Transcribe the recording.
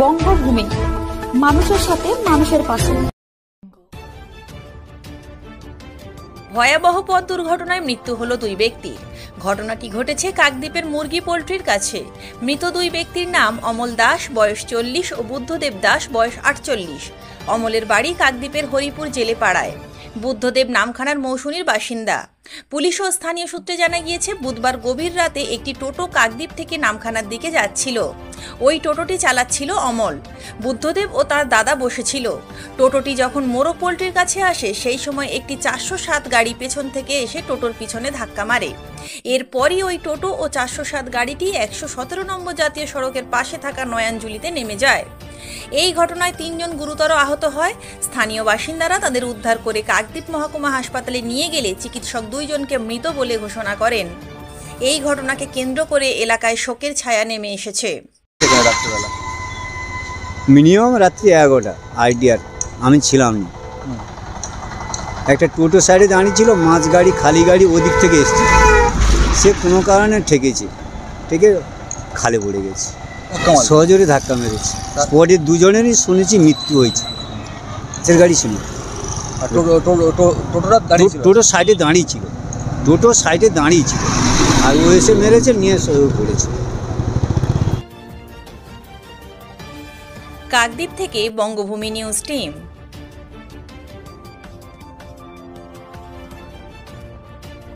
বঙ্গভূমি, মানুষের সাথে মানুষের পাশে। ভয়াবহ পথ দুর্ঘটনায় মৃত্যু হলো দুই ব্যক্তির। ঘটনাটি ঘটেছে কাকদ্বীপের মুরগি পোল্ট্রির কাছে। মৃত দুই ব্যক্তির নাম অমল দাস বয়স 40 ও বুদ্ধদেব দাস বয়স 48। অমলের বাড়ি কাকদ্বীপের হরিপুর জেলে পাড়ায়। বুদ্ধদেব নামখানার মৌসুমীর বাসিন্দা। পুলিশ ও স্থানীয় সূত্রে জানা গিয়েছে, বুধবার গভীর রাতে একটি টোটো কাকদ্বীপ থেকে নামখানার দিকে যাচ্ছিল। ওই টোটোটি চালাচ্ছিল অমল। বুদ্ধদেব ও তার দাদা বসেছিল। টোটোটি যখন মোরগ পোল্ট্রির কাছে আসে, সেই সময় একটি 407 গাড়ি পেছন থেকে এসে টোটোর পিছনে ধাক্কা মারে। এরপরই ওই টোটো ও 407 গাড়িটি 117 নম্বর জাতীয় সড়কের পাশে থাকা নয়াঞ্জলিতে নেমে যায়। এই ঘটনায় 3 জন গুরুতর আহত হয়। স্থানীয় বাসিন্দারা তাদের উদ্ধার করে কাকদ্বীপ মহকুমা হাসপাতালে নিয়ে গেলে চিকিৎসক 2 জনকে মৃত বলে ঘোষণা করেন। এই ঘটনাকে কেন্দ্র করে এলাকায় শোকের ছায়া নেমে এসেছে। মিনিমাম রাত্রি 11টা আইডিয়ার আমি ছিলাম না। একটা টোটো সাইডে দাঁড়িয়ে ছিল, মাছ গাড়ি খালি গাড়ি ওদিক থেকে এসছে, সে কোনো কারণে ঠেকেছে, ঠেকে খালে পড়ে গেছে, সহজরে ধাক্কা মেরেছে। স্পটে 2 জনেরই শুনেছি মৃত্যু হয়েছে। মাছের গাড়ি ছিল, টোটো সাইডে দাঁড়িয়ে ছিল, টোটো সাইডে দাঁড়িয়ে ছিল, আর ও এসে মেরেছে, নিয়ে পড়েছে। কাকদ্বীপ থেকে বঙ্গভূমি নিউজ টিম।